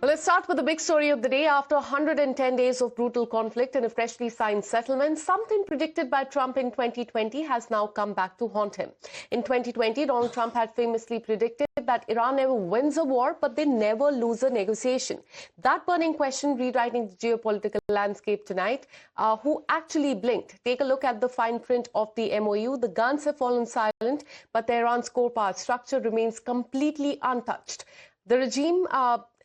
Well, let's start with the big story of the day. After 110 days of brutal conflict and a freshly signed settlement, something predicted by Trump in 2020 has now come back to haunt him. In 2020, Donald Trump had famously predicted that Iran never wins a war, but they never lose a negotiation. That burning question rewriting the geopolitical landscape tonight. Who actually blinked? Take a look at the fine print of the MOU. The guns have fallen silent, but Tehran's core power structure remains completely untouched. The regime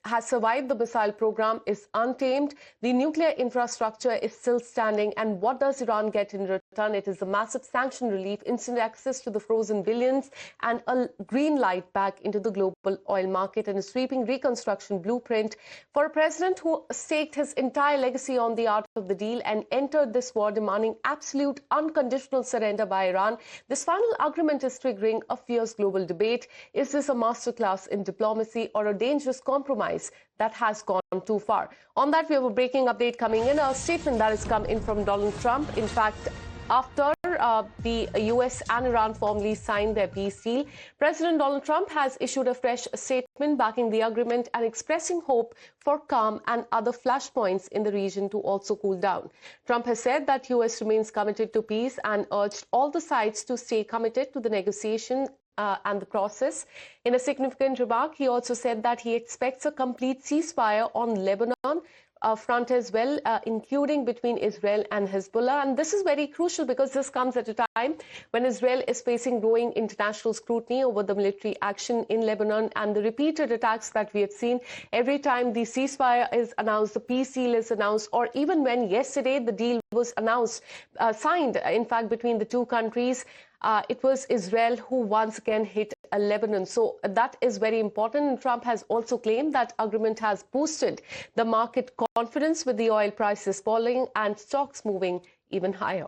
has survived, the missile program is untamed, the nuclear infrastructure is still standing, and what does Iran get in return? It is a massive sanction relief, instant access to the frozen billions, and a green light back into the global oil market, and a sweeping reconstruction blueprint for a president who staked his entire legacy on the art of the deal and entered this war demanding absolute unconditional surrender by Iran. This final agreement is triggering a fierce global debate. Is this a masterclass in diplomacy or a dangerous compromise that has gone too far? On that, we have a breaking update coming in, a statement that has come in from Donald Trump. In fact, after the U.S. and Iran formally signed their peace deal, President Donald Trump has issued a fresh statement backing the agreement and expressing hope for calm and other flashpoints in the region to also cool down. Trump has said that U.S. remains committed to peace and urged all the sides to stay committed to the negotiation and the process. In a significant remark, he also said that he expects a complete ceasefire on Lebanon front as well, including between Israel and Hezbollah. And this is very crucial because this comes at a time when Israel is facing growing international scrutiny over the military action in Lebanon and the repeated attacks that we have seen. Every time the ceasefire is announced, the peace deal is announced, or even when yesterday the deal was announced, signed, in fact, between the two countries, it was Israel who once again hit Lebanon. So that is very important. And Trump has also claimed that agreement has boosted the market confidence with the oil prices falling and stocks moving even higher.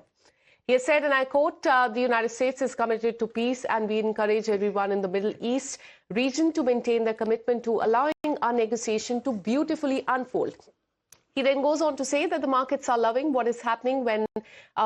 He has said, and I quote, the United States is committed to peace and we encourage everyone in the Middle East region to maintain their commitment to allowing our negotiation to beautifully unfold. He then goes on to say that the markets are loving what is happening when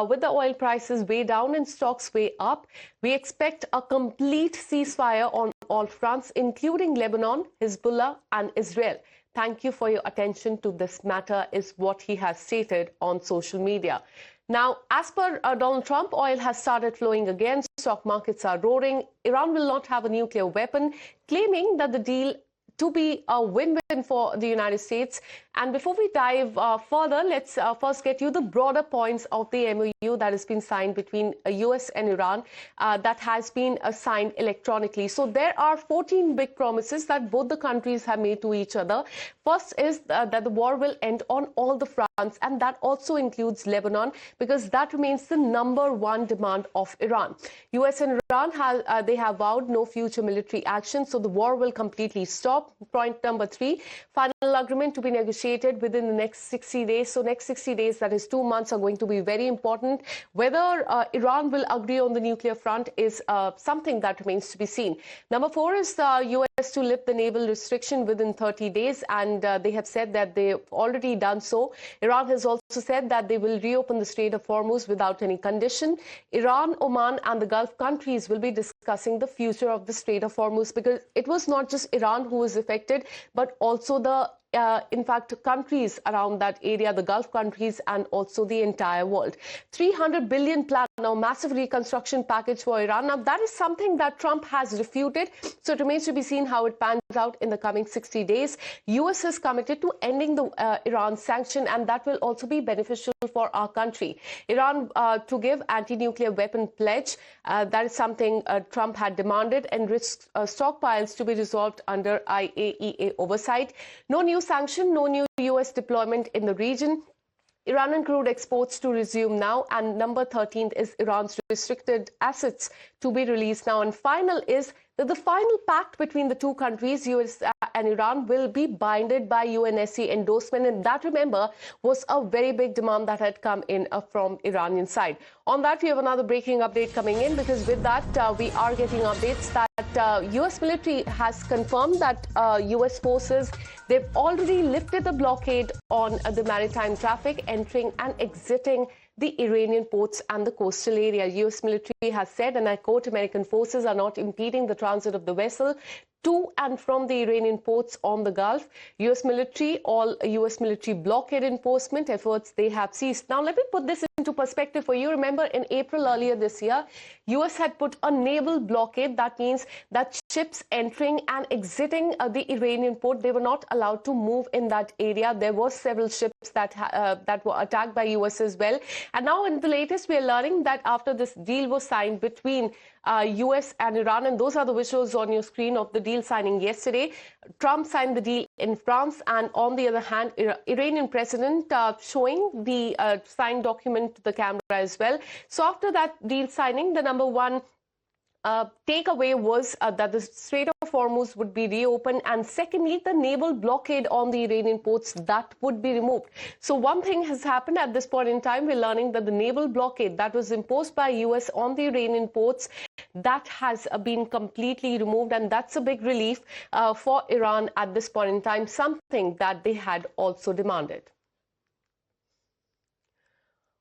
with the oil prices way down and stocks way up. We expect a complete ceasefire on all fronts, including Lebanon, Hezbollah and Israel. Thank you for your attention to this matter, is what he has stated on social media. Now, as per Donald Trump, oil has started flowing again. Stock markets are roaring. Iran will not have a nuclear weapon, claiming that the deal to be a win-win for the United States. And before we dive further, let's first get you the broader points of the MOU that has been signed between U.S. and Iran that has been signed electronically. So there are 14 big promises that both the countries have made to each other. First is that the war will end on all the fronts, and that also includes Lebanon, because that remains the #1 demand of Iran. U.S. and Iran they have vowed no future military action, so the war will completely stop. Point number 3, final agreement to be negotiated within the next 60 days. So next 60 days, that is 2 months, are going to be very important. Whether Iran will agree on the nuclear front is something that remains to be seen. Number 4 is the U.S. to lift the naval restriction within 30 days, and they have said that they've already done so. Iran has also said that they will reopen the Strait of Hormuz without any condition. Iran, Oman and the Gulf countries will be discussing the future of the Strait of Hormuz, because it was not just Iran who was affected, but also the in fact, countries around that area, the Gulf countries, and also the entire world. 300 billion plan, now massive reconstruction package for Iran. Now, that is something that Trump has refuted. So it remains to be seen how it pans out in the coming 60 days. U.S. is committed to ending the Iran sanction, and that will also be beneficial for our country. Iran to give anti-nuclear weapon pledge. That is something Trump had demanded, and risk stockpiles to be resolved under IAEA oversight. No new sanction, no new U.S. deployment in the region. Iranian crude exports to resume now, and number 13 is Iran's restricted assets to be released now. And final is that the final pact between the two countries, U.S. and Iran, will be binded by UNSC endorsement. And that, remember, was a very big demand that had come in from Iranian side. On that, we have another breaking update coming in, because with that, we are getting updates that U.S. military has confirmed that U.S. forces, they've already lifted the blockade on the maritime traffic entering and exiting the Iranian ports and the coastal area. U.S. military has said, and I quote, American forces are not impeding the transit of the vessel to and from the Iranian ports on the Gulf. All U.S. military blockade enforcement efforts, they have ceased. Now, let me put this into perspective for you. Remember, in April earlier this year, U.S. had put a naval blockade. That means that ships entering and exiting the Iranian port, they were not allowed to move in that area. There were several ships that were attacked by U.S. as well. And now in the latest, we are learning that after this deal was signed between U.S. and Iran, and those are the visuals on your screen of the deal signing yesterday. Trump signed the deal in France, and on the other hand, Iranian president showing the signed document to the camera as well. So after that deal signing, the number one takeaway was that the Strait of Hormuz would be reopened, and secondly, the naval blockade on the Iranian ports, that would be removed. So one thing has happened at this point in time. We're learning that the naval blockade that was imposed by U.S. on the Iranian ports, that has been completely removed, and that's a big relief for Iran at this point in time, something that they had also demanded.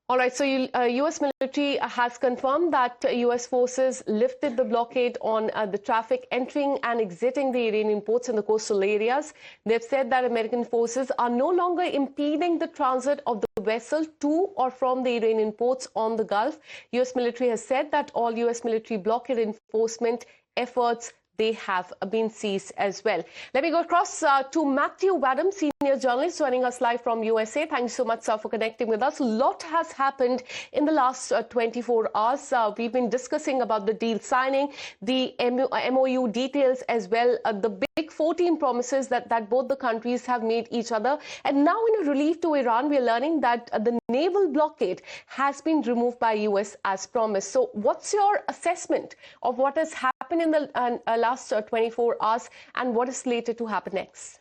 All right, so U.S. military has confirmed that U.S. forces lifted the blockade on the traffic entering and exiting the Iranian ports in the coastal areas. They've said that American forces are no longer impeding the transit of the vessel to or from the Iranian ports on the Gulf. U.S. military has said that all U.S. military blockade enforcement efforts, they have been seized as well. Let me go across to Matthew Wadham, senior journalist, joining us live from USA. Thank you so much, sir, for connecting with us. A lot has happened in the last 24 hours. We've been discussing about the deal signing, the MOU details as well, the big 14 promises that both the countries have made each other. And now, in a relief to Iran, we're learning that the naval blockade has been removed by U.S. as promised. So what's your assessment of what has happened in the last 24 hours, and what is slated to happen next?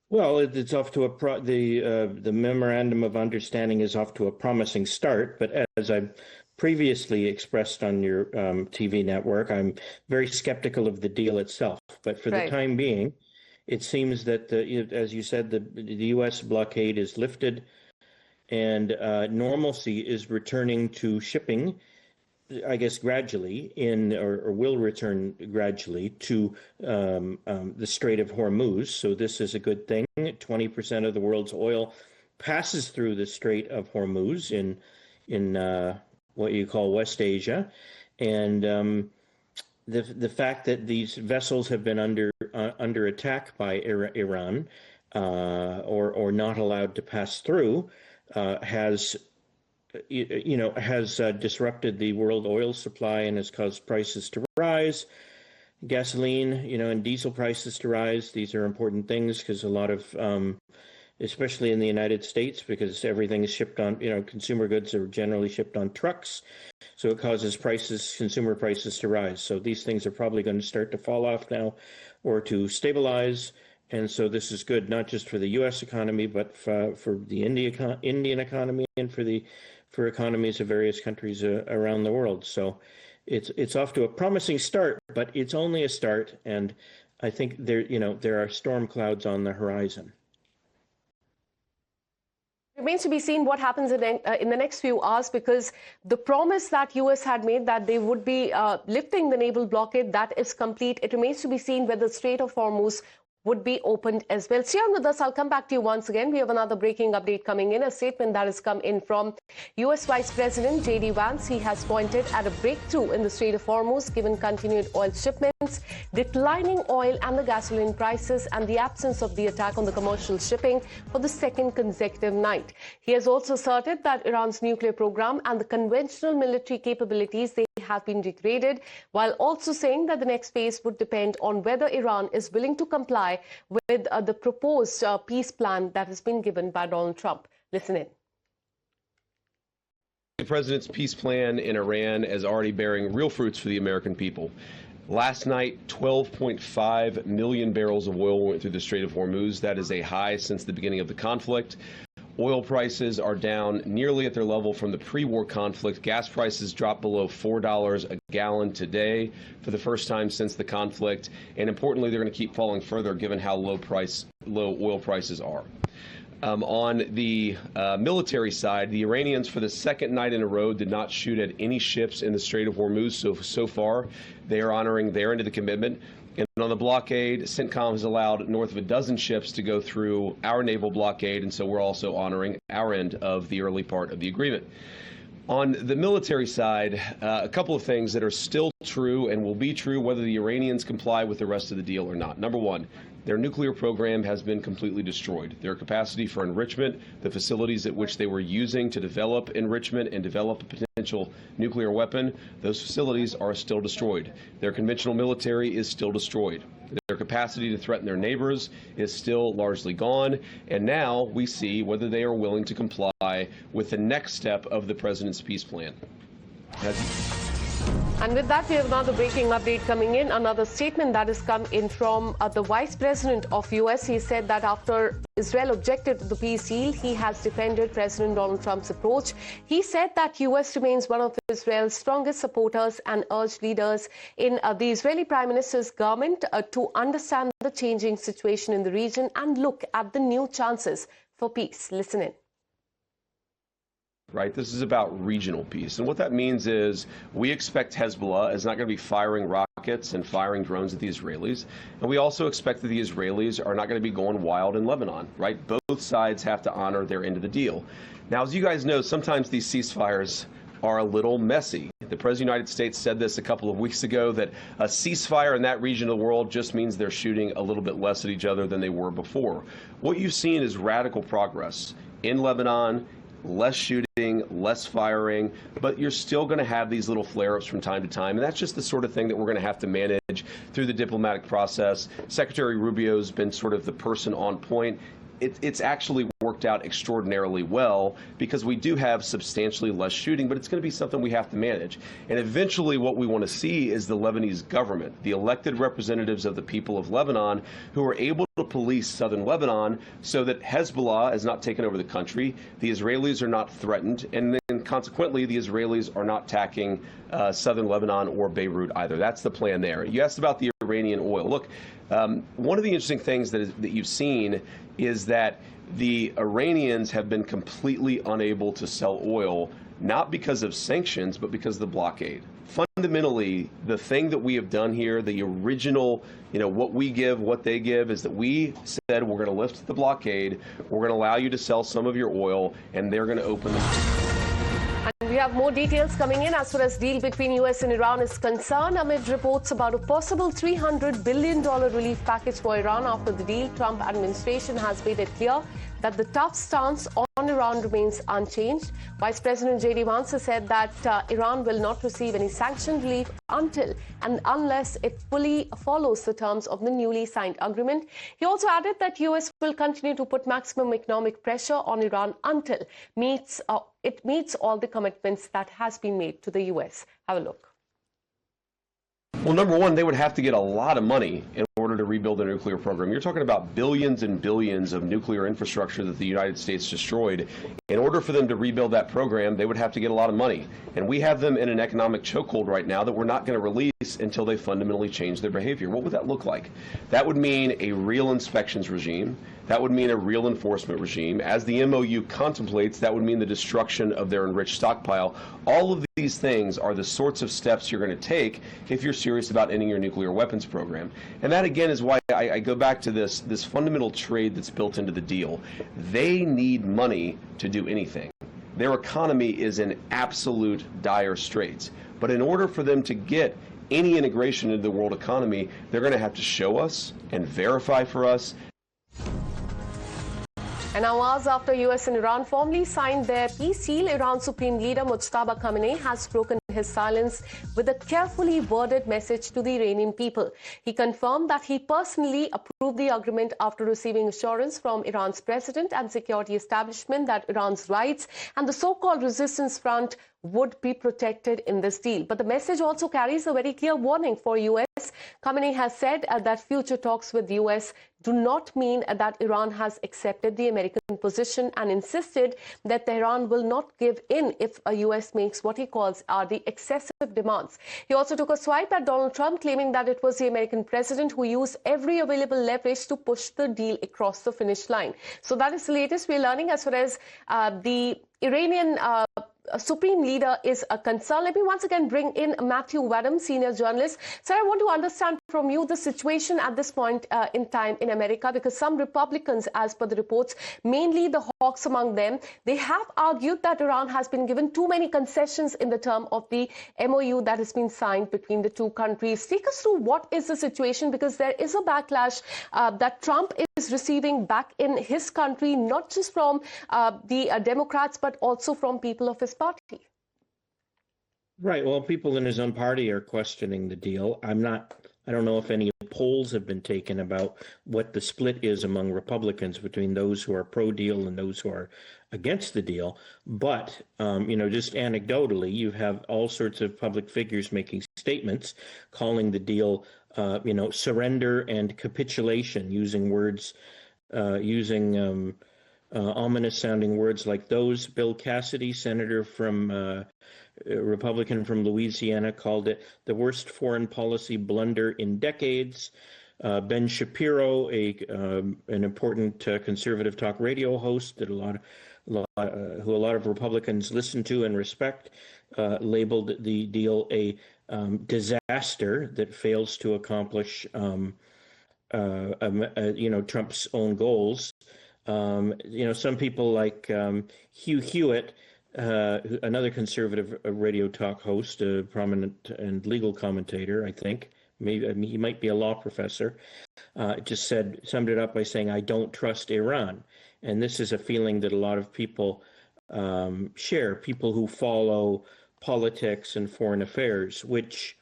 Well, it's off to the memorandum of understanding is off to a promising start. But as I previously expressed on your TV network, I'm very skeptical of the deal itself. But for the time being, it seems that, as you said, the U.S. blockade is lifted, and normalcy is returning to shipping, I guess, gradually or will return gradually to the Strait of Hormuz. So this is a good thing. 20% of the world's oil passes through the Strait of Hormuz in what you call West Asia, and the fact that these vessels have been under attack by Iran or not allowed to pass through has disrupted the world oil supply and has caused prices to rise, gasoline, and diesel prices to rise. These are important things because a lot of, especially in the United States, because everything is shipped on, consumer goods are generally shipped on trucks. So it causes consumer prices to rise. So these things are probably going to start to fall off now or to stabilize. And so this is good, not just for the U.S. economy, but for the Indian economy and for economies of various countries around the world. So it's off to a promising start, but it's only a start, and I think there are storm clouds on the horizon. It remains to be seen what happens in the next few hours, because the promise that U.S. had made that they would be lifting the naval blockade, that is complete. It remains to be seen whether the Strait of Hormuz would be opened as well. Stay on with us. I'll come back to you once again. We have another breaking update coming in, a statement that has come in from U.S. Vice President J.D. Vance. He has pointed at a breakthrough in the Strait of Hormuz, given continued oil shipments, declining oil and the gasoline prices, and the absence of the attack on the commercial shipping for the second consecutive night. He has also asserted that Iran's nuclear program and the conventional military capabilities, they have been degraded, while also saying that the next phase would depend on whether Iran is willing to comply with the proposed peace plan that has been given by Donald Trump. Listen in. The president's peace plan in Iran is already bearing real fruits for the American people. Last night, 12.5 million barrels of oil went through the Strait of Hormuz. That is a high since the beginning of the conflict. Oil prices are down nearly at their level from the pre-war conflict. Gas prices dropped below $4 a gallon today for the first time since the conflict. And importantly, they're going to keep falling further given how low oil prices are. On the military side, the Iranians, for the second night in a row, did not shoot at any ships in the Strait of Hormuz. So far, they are honoring their end of the commitment. And on the blockade, CENTCOM has allowed north of a dozen ships to go through our naval blockade, and so we're also honoring our end of the early part of the agreement. On the military side, a couple of things that are still true and will be true whether the Iranians comply with the rest of the deal or not. Number one, their nuclear program has been completely destroyed. Their capacity for enrichment, the facilities at which they were using to develop enrichment and develop a potential nuclear weapon, those facilities are still destroyed. Their conventional military is still destroyed. Their capacity to threaten their neighbors is still largely gone. And now we see whether they are willing to comply with the next step of the president's peace plan. And with that, we have another breaking update coming in. Another statement that has come in from the Vice President of U.S. He said that after Israel objected to the peace deal, he has defended President Donald Trump's approach. He said that U.S. remains one of Israel's strongest supporters and urged leaders in the Israeli Prime Minister's government to understand the changing situation in the region and look at the new chances for peace. Listen in. Right? This is about regional peace. And what that means is we expect Hezbollah is not going to be firing rockets and firing drones at the Israelis. And we also expect that the Israelis are not going to be going wild in Lebanon, right? Both sides have to honor their end of the deal. Now, as you guys know, sometimes these ceasefires are a little messy. The President of the United States said this a couple of weeks ago, that a ceasefire in that region of the world just means they're shooting a little bit less at each other than they were before. What you've seen is radical progress in Lebanon, less shooting, less firing, but you're still going to have these little flare-ups from time to time. And that's just the sort of thing that we're going to have to manage through the diplomatic process. Secretary Rubio's been sort of the person on point. It's actually worked out extraordinarily well because we do have substantially less shooting, but it's going to be something we have to manage. And eventually what we want to see is the Lebanese government, the elected representatives of the people of Lebanon, who are able to police southern Lebanon so that Hezbollah has not taken over the country, the Israelis are not threatened, and then consequently the Israelis are not attacking southern Lebanon or Beirut either. That's the plan there. You asked about the Iranian oil. Look, one of the interesting things that you've seen is that the Iranians have been completely unable to sell oil, not because of sanctions, but because of the blockade. Fundamentally, the thing that we have done here, the original, what we give, what they give, is that we said we're going to lift the blockade, we're going to allow you to sell some of your oil, and they're going to open And we have more details coming in as far as deal between U.S. and Iran is concerned. Amid reports about a possible $300 billion relief package for Iran after the deal, Trump administration has made it clear that the tough stance on Iran remains unchanged. Vice President J.D. Vance has said that Iran will not receive any sanction relief until and unless it fully follows the terms of the newly signed agreement. He also added that U.S. will continue to put maximum economic pressure on Iran until it meets all the commitments that has been made to the U.S. Have a look. Well, number one, they would have to get a lot of money in order to rebuild their nuclear program. You're talking about billions and billions of nuclear infrastructure that the United States destroyed. In order for them to rebuild that program, they would have to get a lot of money. And we have them in an economic chokehold right now that we're not going to release until they fundamentally change their behavior. What would that look like? That would mean a real inspections regime. That would mean a real enforcement regime. As the MOU contemplates, that would mean the destruction of their enriched stockpile. All of these things are the sorts of steps you're going to take if you're serious about ending your nuclear weapons program. And that, again, is why I go back to this fundamental trade that's built into the deal. They need money to do anything. Their economy is in absolute dire straits. But in order for them to get any integration into the world economy, they're going to have to show us and verify for us. And now, hours after U.S. and Iran formally signed their peace deal, Iran's Supreme Leader Mujtaba Khamenei has broken his silence with a carefully worded message to the Iranian people. He confirmed that he personally approved the agreement after receiving assurance from Iran's president and security establishment that Iran's rights and the so-called resistance front would be protected in this deal. But the message also carries a very clear warning for U.S. Khamenei has said that future talks with the U.S. do not mean that Iran has accepted the American position and insisted that Tehran will not give in if a U.S. makes what he calls the excessive demands. He also took a swipe at Donald Trump, claiming that it was the American president who used every available leverage to push the deal across the finish line. So that is the latest we're learning as far as the Iranian supreme leader is concerned. Let me once again bring in Matthew Wadham, senior journalist. Sir, I want to understand from you the situation at this point in time in America, because some Republicans, as per the reports, mainly the hawks among them, they have argued that Iran has been given too many concessions in the term of the MOU that has been signed between the two countries. Take us through what is the situation, because there is a backlash that Trump is receiving back in his country, not just from the Democrats, but also from people of his party. Right. Well, people in his own party are questioning the deal. I don't know if any polls have been taken about what the split is among Republicans between those who are pro-deal and those who are against the deal. But, just anecdotally, you have all sorts of public figures making statements calling the deal, surrender and capitulation, using words, ominous sounding words like those. Bill Cassidy, senator from Republican from Louisiana, called it the worst foreign policy blunder in decades. Ben Shapiro, an important conservative talk radio host that who a lot of Republicans listen to and respect, labeled the deal a disaster that fails to accomplish Trump's own goals. Some people like Hugh Hewitt, another conservative radio talk host, a prominent and legal commentator, I think, maybe he might be a law professor, summed it up by saying, "I don't trust Iran." And this is a feeling that a lot of people share, people who follow politics and foreign affairs, which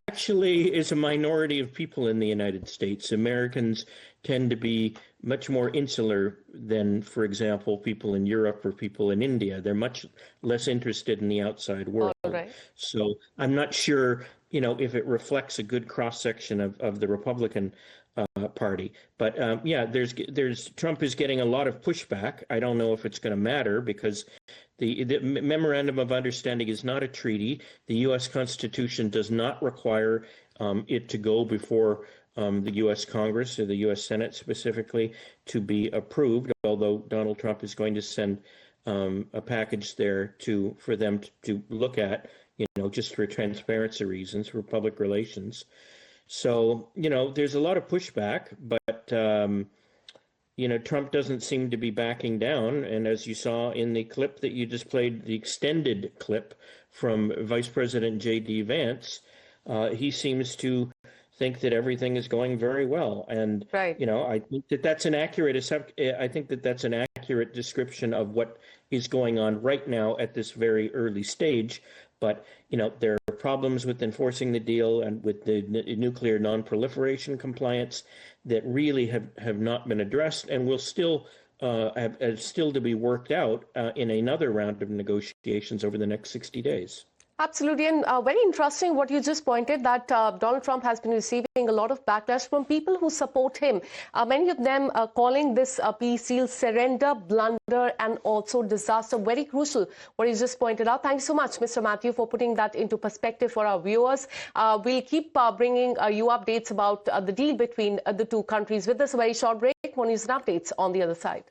actually is a minority of people in the United States. Americans tend to be much more insular than, for example, people in Europe or people in India. They're much less interested in the outside world. Right. So I'm not sure, if it reflects a good cross-section of the Republican party. But there's Trump is getting a lot of pushback. I don't know if it's going to matter, because the memorandum of understanding is not a treaty. The U.S. Constitution does not require it to go before the U.S. Congress or the U.S. Senate specifically to be approved, although Donald Trump is going to send a package there for them to look at, just for transparency reasons, for public relations. So, there's a lot of pushback, but, Trump doesn't seem to be backing down. And as you saw in the clip that you just played, the extended clip from Vice President J.D. Vance, he seems to think that everything is going very well. And, right. I think that's an accurate description of what is going on right now at this very early stage. But, there are problems with enforcing the deal and with the nuclear non-proliferation compliance that really have not been addressed and will still still to be worked out in another round of negotiations over the next 60 days. Absolutely, and very interesting what you just pointed, that Donald Trump has been receiving a lot of backlash from people who support him. Many of them calling this peace deal surrender, blunder, and also disaster. Very crucial what you just pointed out. Thank you so much, Mr. Matthew, for putting that into perspective for our viewers. We'll keep bringing you updates about the deal between the two countries. With this very short break, more news and updates on the other side.